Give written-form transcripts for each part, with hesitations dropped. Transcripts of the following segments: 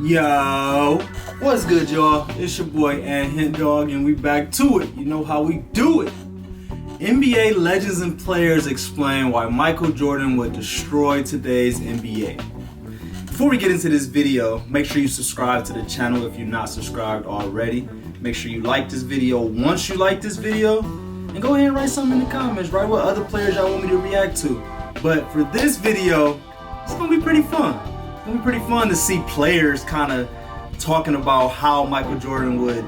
Yo, what's good, y'all? It's your boy HenDawgz, and we back to it. You know how we do it. NBA legends and players explain why Michael Jordan would destroy today's NBA. Before we get into this video, make sure you subscribe to the channel if you're not subscribed already. Make sure you like this video once you like this video, and go ahead and write something in the comments. Write what other players y'all want me to react to. But for this video, it's gonna be pretty fun. It's gonna be pretty fun to see players kind of talking about how Michael Jordan would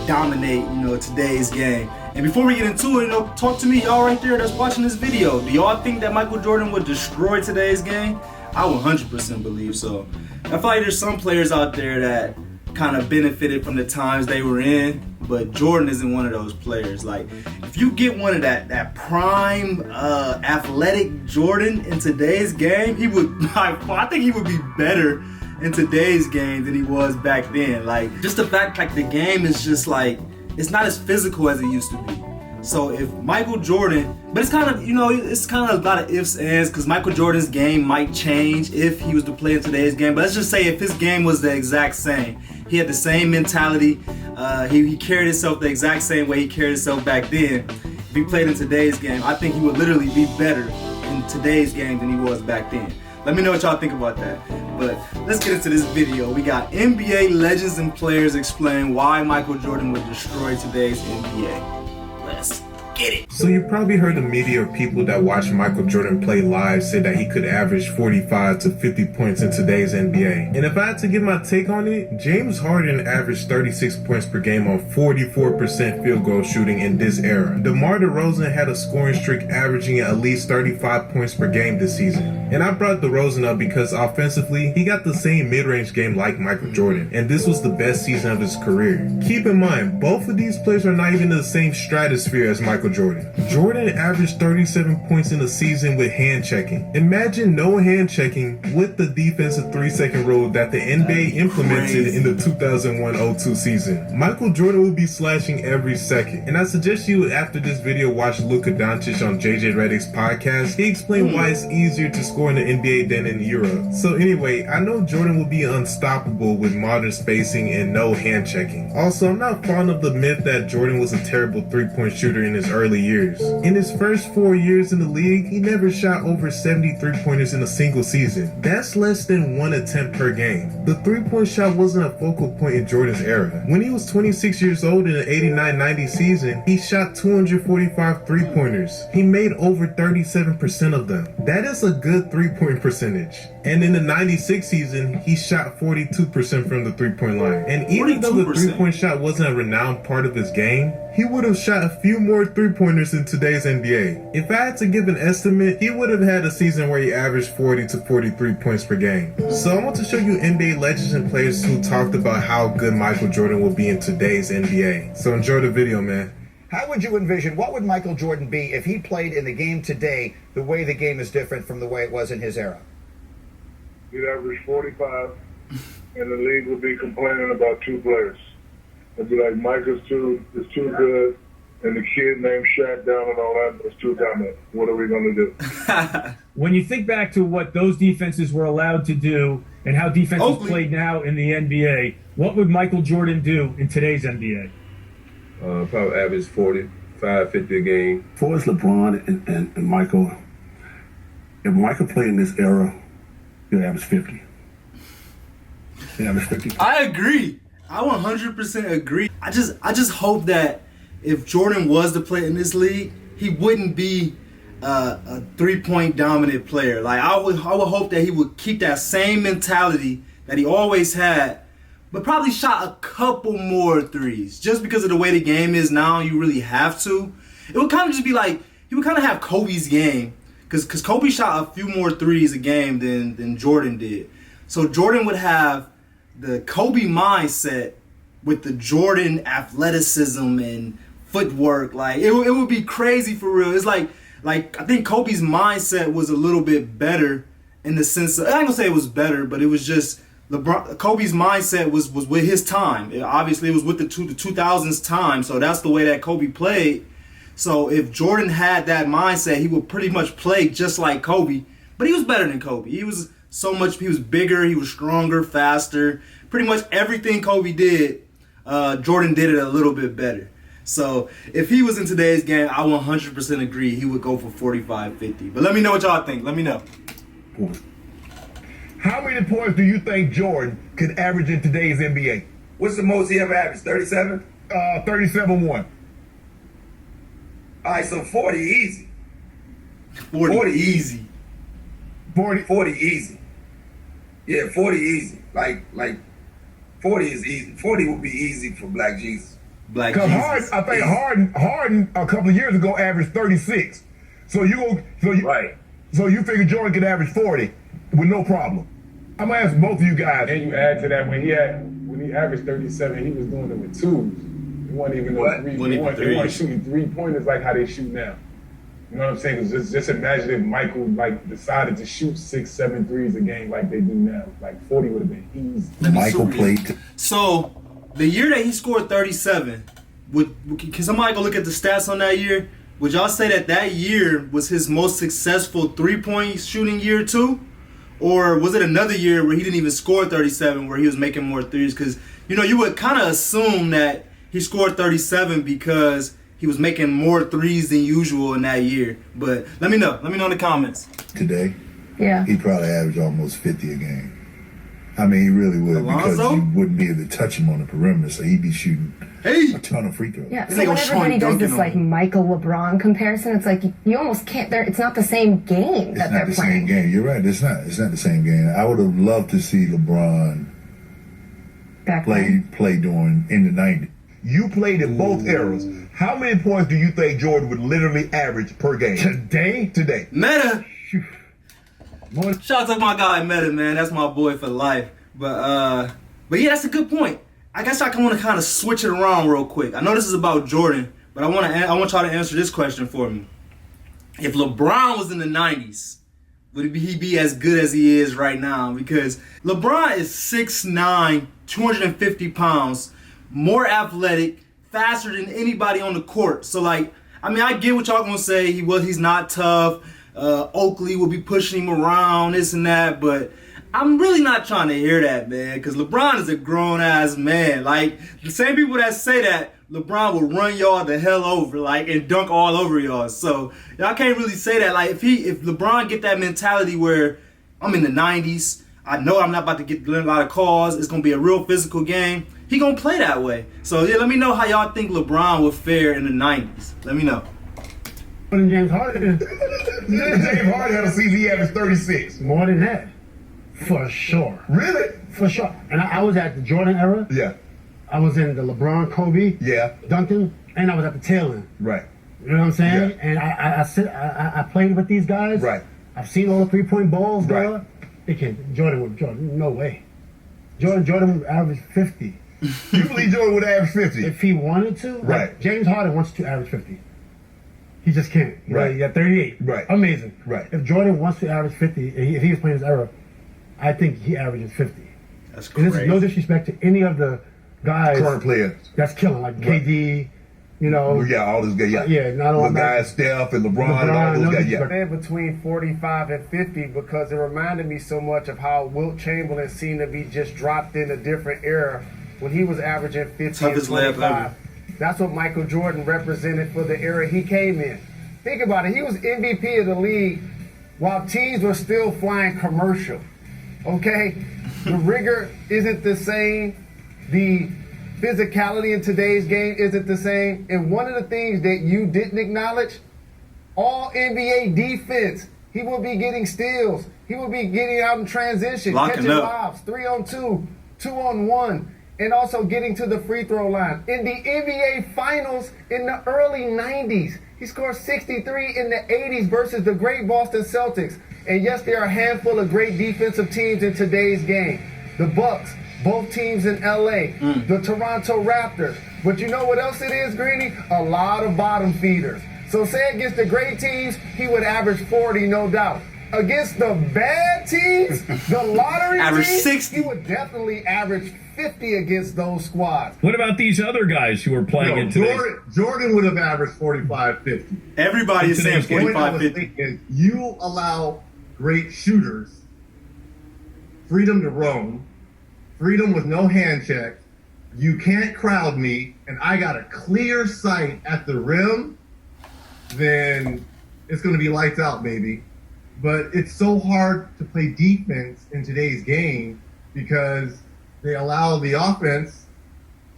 dominate, today's game. And before we get into it, talk to me, y'all right there that's watching this video. Do y'all think that Michael Jordan would destroy today's game? I 100% believe so. I feel like there's some players out there that kind of benefited from the times they were in, but Jordan isn't one of those players. Like, if you get one of that prime athletic Jordan in today's game, I think he would be better in today's game than he was back then. Like, just the fact like the game is just like, it's not as physical as it used to be. So if Michael Jordan, but it's kind of, it's kind of a lot of ifs and ands, because Michael Jordan's game might change if he was to play in today's game. But let's just say if his game was the exact same, he had the same mentality, he carried himself the exact same way he carried himself back then. If he played in today's game, I think he would literally be better in today's game than he was back then. Let me know what y'all think about that. But let's get into this video. We got NBA legends and players explain why Michael Jordan would destroy today's NBA. Let's get it. So you probably heard the media or people that watch Michael Jordan play live say that he could average 45 to 50 points in today's NBA. And if I had to give my take on it, James Harden averaged 36 points per game on 44% field goal shooting in this era. DeMar DeRozan had a scoring streak averaging at least 35 points per game this season. And I brought DeRozan up because offensively, he got the same mid-range game like Michael Jordan, and this was the best season of his career. Keep in mind, both of these players are not even in the same stratosphere as Michael Jordan. Jordan averaged 37 points in a season with hand checking. Imagine no hand checking with the defensive 3-second rule that the NBA implemented in the 2001-02 season. Michael Jordan will be slashing every second. And I suggest you after this video watch Luka Doncic on JJ Redick's podcast. He explained why it's easier to score in the NBA than in Europe. So anyway, I know Jordan will be unstoppable with modern spacing and no hand checking. Also, I'm not fond of the myth that Jordan was a terrible three-point shooter in his early years. In his first 4 years in the league, he never shot over 70 three-pointers in a single season. That's less than one attempt per game. The three-point shot wasn't a focal point in Jordan's era. When he was 26 years old in the 89-90 season, he shot 245 three-pointers. He made over 37% of them. That is a good three-point percentage. And in the 96 season, he shot 42% from the three-point line. And even though the three-point shot wasn't a renowned part of his game, he would have shot a few more three-pointers in today's NBA. If I had to give an estimate, he would have had a season where he averaged 40 to 43 points per game. So I want to show you NBA legends and players who talked about how good Michael Jordan will be in today's NBA. So enjoy the video, man. How would you envision, what would Michael Jordan be if he played in the game today the way the game is different from the way it was in his era? He'd average 45, and the league would be complaining about two players. It'd be like, Michael's too good, and the kid named Shaq down and all that is too dominant. What are we going to do? When you think back to what those defenses were allowed to do and how defenses played now in the NBA, what would Michael Jordan do in today's NBA? Probably average 45, 50 a game. For us, LeBron and Michael, if Michael played in this era, he'll average 50. He'll average 50. I agree. I 100% agree. I just hope that if Jordan was to play in this league, he wouldn't be a three-point dominant player. Like, I would hope that he would keep that same mentality that he always had, but probably shot a couple more threes. Just because of the way the game is now, you really have to. It would kind of just be like, he would kind of have Kobe's game, because Kobe shot a few more threes a game than Jordan did. So Jordan would have the Kobe mindset with the Jordan athleticism and footwork. Like, it would be crazy for real. It's like I think Kobe's mindset was a little bit better in the sense of, I ain't gonna say it was better, but it was just Kobe's mindset was with his time. Obviously, it was with the 2000s time, so that's the way that Kobe played. So if Jordan had that mindset, he would pretty much play just like Kobe, but he was better than Kobe. He was so much. He was bigger, he was stronger, faster. Pretty much everything Kobe did, Jordan did it a little bit better. So if he was in today's game, I 100% agree he would go for 45, 50. But let me know what y'all think. Let me know. How many points do you think Jordan could average in today's NBA? What's the most he ever averaged? 37? 37-1. All right, so 40 easy. 40 easy. 40 easy. Yeah, 40 easy. Like 40 is easy. 40 would be easy for Black Jesus. Black Because Jesus. I think Harden a couple of years ago averaged 36. So you figure Jordan could average 40 with no problem. I'm gonna ask both of you guys. And you add to that when he averaged 37, he was doing it with twos. He wasn't even he wasn't shooting 3-pointers like how they shoot now. You know what I'm saying? Just imagine if Michael decided to shoot 6, 7 threes a game like they do now. Like 40 would have been easy. Michael played. So the year that he scored 37, can somebody go look at the stats on that year? Would y'all say that year was his most successful 3-point shooting year too? Or was it another year where he didn't even score 37, where he was making more threes? Because, you would kind of assume that he scored 37 because he was making more threes than usual in that year. But let me know. Let me know in the comments. Today, yeah, he probably averaged almost 50 a game. I mean, he really would, because you wouldn't be able to touch him on the perimeter, so he'd be shooting a ton of free throws. Yeah, so when everybody does this Michael LeBron comparison, it's like you almost can't. It's not the same game that they're playing. It's not the same game. You're right. It's not the same game. I would have loved to see LeBron play during in the 90s. You played in both eras. How many points do you think Jordan would literally average per game? Today. Meta. Shout out to my guy Meta, man. That's my boy for life. But yeah, that's a good point. I guess I want to kind of switch it around real quick. I know this is about Jordan, but I want y'all to answer this question for me. If LeBron was in the 90s, would he be as good as he is right now? Because LeBron is 6'9", 250 pounds, more athletic, faster than anybody on the court. So, I get what y'all gonna say. He's not tough. Oakley will be pushing him around, this and that, but I'm really not trying to hear that, man, because LeBron is a grown-ass man. The same people that say that, LeBron will run y'all the hell over, and dunk all over y'all. So, y'all can't really say that. If LeBron get that mentality where I'm in the 90s, I know I'm not about to get a lot of calls, it's going to be a real physical game, he going to play that way. So, yeah, let me know how y'all think LeBron would fare in the 90s. Let me know. James Harden. James Harden had a season he averaged 36. More than that. For sure. Really? For sure. And I was at the Jordan era. Yeah. I was in the LeBron, Kobe, Duncan, and I was at the tail end. Right. You know what I'm saying? Yeah. And I played with these guys. Right. I've seen all the 3-point balls, bro. Right. They can't. Jordan, no way. Jordan would average 50. You believe Jordan would average 50? If he wanted to. Right. James Harden wants to average 50. He just can't. Right. He got 38. Right. Amazing. Right. If Jordan wants to average 50, if he was playing his era, I think he averages 50. That's crazy. And this is no disrespect to any of the guys. Current players. That's killing, like KD, all those guys. Yeah, not all the guys, Steph and LeBron and all those guys. Yeah. Between 45 and 50 because it reminded me so much of how Wilt Chamberlain seemed to be just dropped in a different era when he was averaging 50 and 25. That's what Michael Jordan represented for the era he came in. Think about it. He was MVP of the league while teams were still flying commercial. Okay? The rigor isn't the same. The physicality in today's game isn't the same. And one of the things that you didn't acknowledge, all NBA defense, he will be getting steals. He will be getting out in transition, catching lobs, 3-on-2, 2-on-1, and also getting to the free throw line. In the NBA Finals in the early 90s, he scored 63 in the 80s versus the great Boston Celtics. And yes, there are a handful of great defensive teams in today's game. The Bucks, both teams in LA, the Toronto Raptors. But you know what else it is, Greeny? A lot of bottom feeders. So say against the great teams, he would average 40, no doubt. Against the bad teams, the lottery teams, 60. He would definitely average 50 against those squads. What about these other guys who are playing in today's? Jordan would have averaged 45, 50. Everybody is saying 45, 50. You allow great shooters freedom to roam, freedom with no hand check, you can't crowd me, and I got a clear sight at the rim, then it's going to be lights out, baby. But it's so hard to play defense in today's game because they allow the offense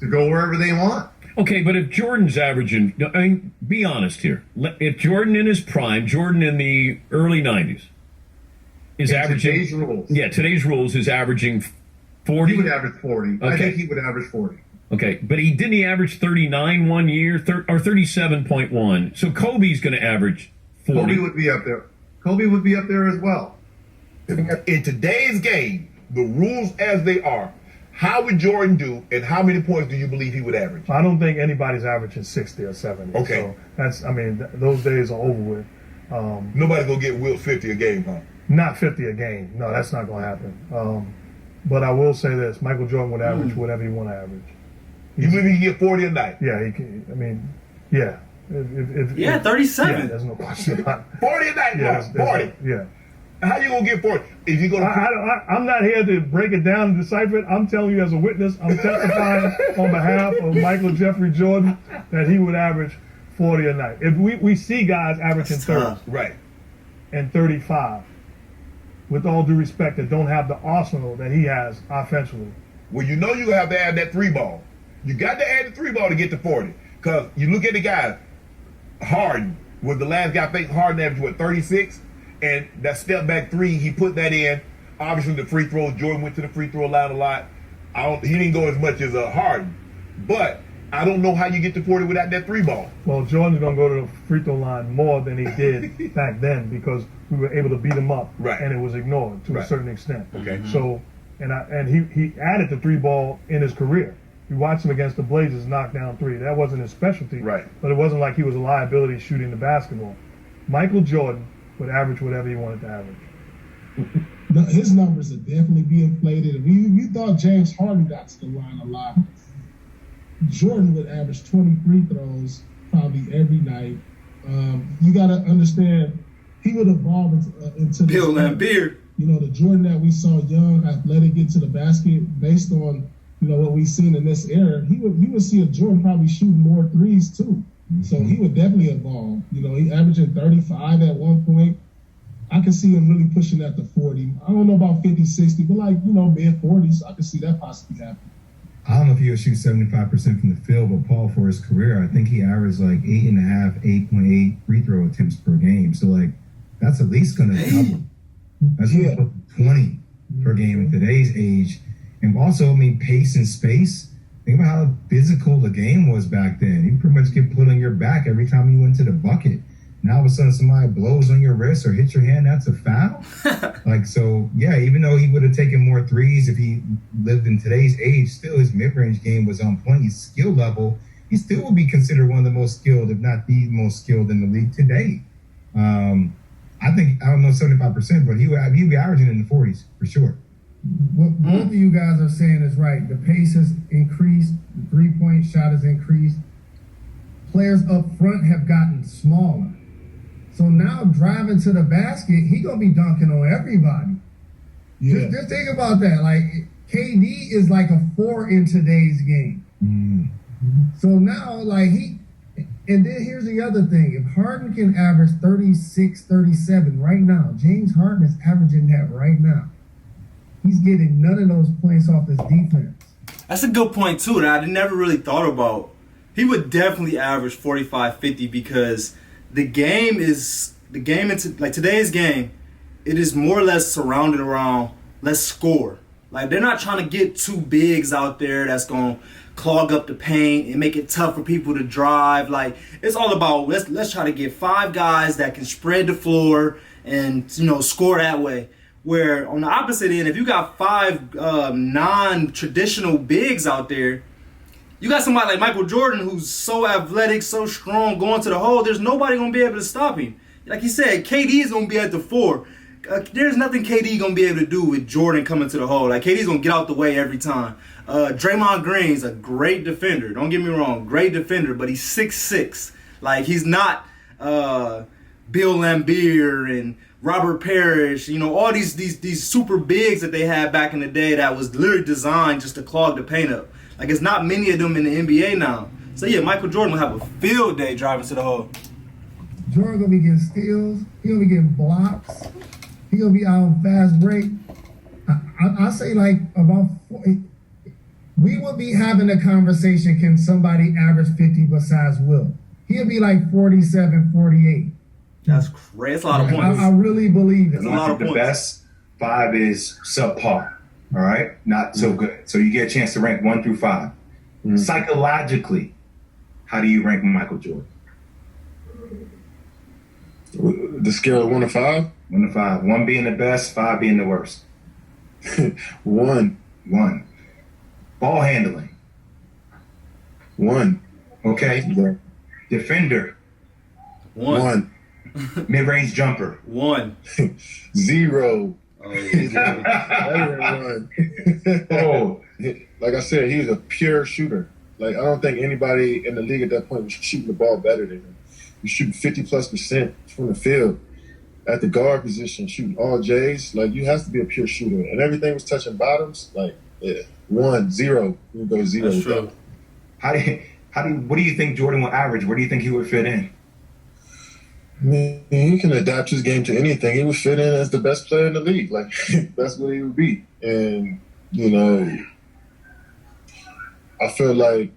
to go wherever they want. Okay, but if Jordan's averaging, I mean, be honest here. If Jordan in his prime, Jordan in the early 90s, is averaging... Today's rules. Yeah, today's rules is averaging 40? He would average 40. Okay. I think he would average 40. Okay, but didn't he average 39 1 year, or 37.1? So Kobe's going to average 40. Kobe would be up there. Kobe would be up there as well. In today's game, the rules as they are, how would Jordan do, and how many points do you believe he would average? I don't think anybody's averaging 60 or 70. Okay. So those days are over with. Nobody's going to get Will 50 a game, huh? Not 50 a game. No, that's not going to happen. But I will say this. Michael Jordan would average whatever he want to average. You believe he can get 40 a night? Yeah, he can. I mean, yeah. If 37. Yeah, there's no question about it. 40 a night, yeah, 40. Yeah. How you going to get 40? If you go to I'm not here to break it down and decipher it. I'm telling you as a witness, I'm testifying on behalf of Michael Jeffrey Jordan that he would average 40 a night. If we see guys averaging 30 right, and 35, with all due respect, that don't have the arsenal that he has offensively. Well, you know you have to add that 3-ball. You got to add the 3-ball to get to 40. Because you look at the guys, Harden was the last guy. I think Harden averaged, 36? And that step back 3, he put that in. Obviously, the free throws, Jordan went to the free throw line a lot. He didn't go as much as Harden. But I don't know how you get to 40 without that 3-ball. Well, Jordan's going to go to the free throw line more than he did back then because we were able to beat him up, and it was ignored to a certain extent. Okay. So, and he added the 3-ball in his career. You watched him against the Blazers knock down 3. That wasn't his specialty. Right. But it wasn't like he was a liability shooting the basketball. Michael Jordan would average whatever he wanted to average. His numbers would definitely be inflated. If you thought James Harden got to the line a lot, Jordan would average 20 free throws probably every night. You got to understand, he would evolve into Bill Laimbeer. You know, the Jordan that we saw young, athletic, get to the basket based on, what we've seen in this era. You would see a Jordan probably shooting more threes too. So he would definitely evolve. He averaging 35 at one point. I can see him really pushing that to 40. I don't know about 50, 60, but mid-40s, I can see that possibly happening. I don't know if he would shoot 75% from the field, but Paul, for his career, I think he averaged 8.5, 8.8 free throw attempts per game. So, that's at least going to double. That's 20 per game in today's age. And also, pace and space. Think about how physical the game was back then. You pretty much get put on your back every time you went to the bucket. Now all of a sudden somebody blows on your wrist or hits your hand, that's a foul. Even though he would have taken more threes if he lived in today's age, still his mid-range game was on point. His skill level, he still would be considered one of the most skilled, if not the most skilled in the league today. I don't know 75%, but he'd be averaging in the 40s for sure. What both of you guys are saying is right. The pace has increased. The three-point shot has increased. Players up front have gotten smaller. So now driving to the basket, he going to be dunking on everybody. Yeah. Just think about that. KD is like a 4 in today's game. So now, and then here's the other thing. If Harden can average 36, 37 right now, James Harden is averaging that right now. He's getting none of those points off his defense. That's a good point, too, that I never really thought about. He would definitely average 45, 50 because today's game, it is more or less surrounded around let's score. They're not trying to get 2 bigs out there that's going to clog up the paint and make it tough for people to drive. It's all about let's try to get 5 guys that can spread the floor and, score that way. Where on the opposite end, if you got 5 non-traditional bigs out there, you got somebody like Michael Jordan who's so athletic, so strong, going to the hole, there's nobody going to be able to stop him. Like you said, KD is going to be at the 4. There's nothing KD going to be able to do with Jordan coming to the hole. KD's going to get out the way every time. Draymond Green's a great defender. Don't get me wrong, great defender, but he's 6'6". He's not Bill Laimbeer and Robert Parrish, all these super bigs that they had back in the day that was literally designed just to clog the paint up. Like, it's not many of them in the NBA now. So yeah, Michael Jordan will have a field day driving to the hole. Jordan gonna be getting steals. He gonna be getting blocks. He gonna be out on fast break. I say like about 40. We will be having a conversation. Can somebody average 50 besides Will? He'll be like 47, 48. That's crazy. That's a lot of points. I really believe it. A lot of points. The best 5 is subpar. All right, not so good. So you get a chance to rank 1 through 5. Psychologically, how do you rank Michael Jordan? The scale of 1 to 5? 1 to 5. 1 being the best, 5 being the worst. 1. Ball handling. 1. Okay. Yeah. Defender. 1. Mid-range jumper. 1. 0. Oh, yeah. 1. Oh, like I said, he's a pure shooter. Like, I don't think anybody in the league at that point was shooting the ball better than him. He's shooting 50+% from the field at the guard position, shooting all J's. Like, you have to be a pure shooter. And everything was touching bottoms. Like, yeah, 1, 0. We go 0. That's true. What do you think Jordan will average? Where do you think he would fit in? I mean, he can adapt his game to anything. He would fit in as the best player in the league. Like, that's what he would be. And, I feel like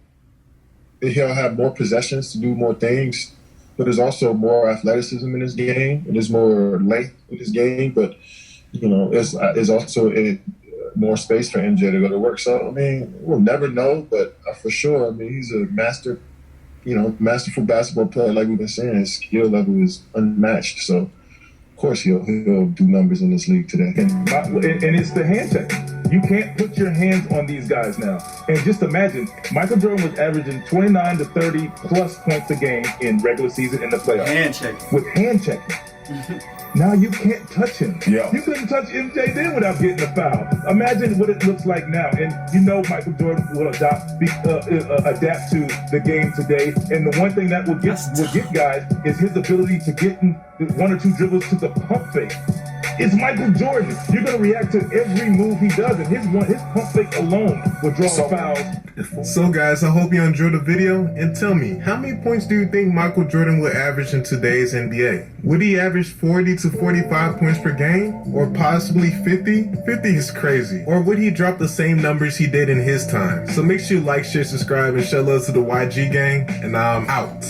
he'll have more possessions to do more things, but there's also more athleticism in his game, and there's more length in his game, but, there's also more space for MJ to go to work. So, I mean, we'll never know, but for sure, I mean, he's a masterful basketball player. Like we've been saying, his skill level is unmatched. So, of course, he'll do numbers in this league today. And it's the hand check. You can't put your hands on these guys now. And just imagine, Michael Jordan was averaging 29 to 30 plus points a game in regular season in the playoffs. Hand checking. With hand checking. Now you can't touch him. Yeah. You couldn't touch MJ then without getting a foul. Imagine what it looks like now. And Michael Jordan will adapt to the game today. And the one thing that will get guys is his ability to get in 1 or 2 dribbles to the pump fake. It's Michael Jordan. You're going to react to every move he does, and his pump fake alone will draw fouls. So guys, I hope you enjoyed the video, and tell me, how many points do you think Michael Jordan would average in today's NBA? Would he average 40 to 45 points per game? Or possibly 50? 50 is crazy. Or would he drop the same numbers he did in his time? So make sure you like, share, subscribe, and show love to the YG gang, and I'm out.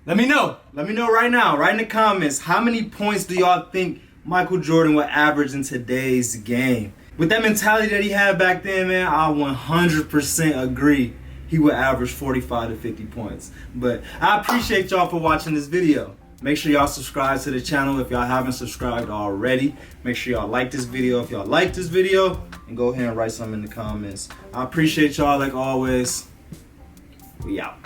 Let me know right now, right in the comments, how many points do y'all think Michael Jordan would average in today's game? With that mentality that he had back then, man, I 100% agree he would average 45 to 50 points. But I appreciate y'all for watching this video. Make sure y'all subscribe to the channel if y'all haven't subscribed already. Make sure y'all like this video if y'all like this video. And go ahead and write something in the comments. I appreciate y'all like always. We out.